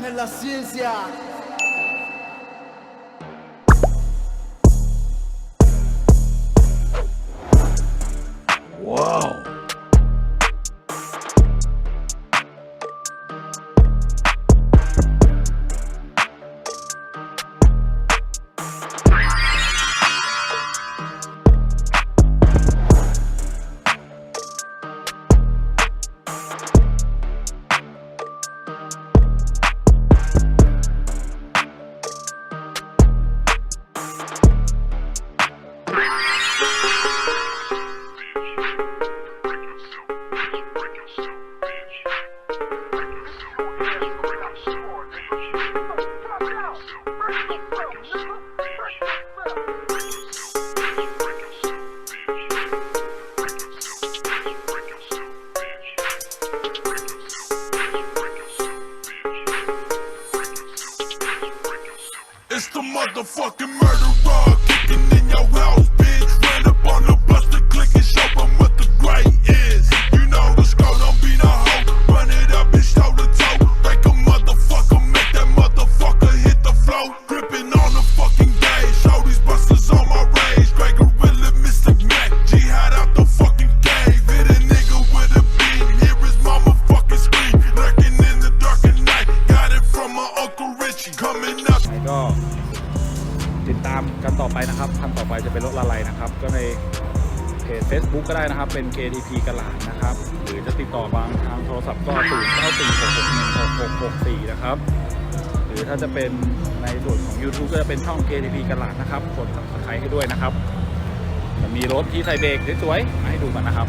en la ciencia. Wow. It's the motherfucking murderer kicking in your house, bitch. Ran up on the bus to click and show them what the gray is. You know the score don't be no hoe. Run it up, bitch, toe to toe. Break a motherfucker, make that motherfucker hit the floor. Gripping on the fucking gauge. Show these busters on my rage. Grey Gorilla, Mystic Mac. Jihad out the fucking cave. Hit a nigga with a beam. Hear his mama fucking scream. Lurking in the dark at night. Got it from my Uncle Richie. Coming up. ก็ติดตามกันต่อไปนะครับคันต่อไปจะเป็นรถอะไรนะครับก็ในเพจ Facebook ก็ได้นะครับเป็น KTP กระหลาดนะครับหรือจะติดต่อบางทางโทรศัพท์ก็0946616664นะครับหรือถ้าจะเป็นในส่วนของ YouTube ก็จะเป็นช่อง KTP กระหลาดนะครับกด Subscribe ให้ด้วยนะครับจะมีรถที่ใส่เบรกสวยๆมาให้ดูกันนะครับ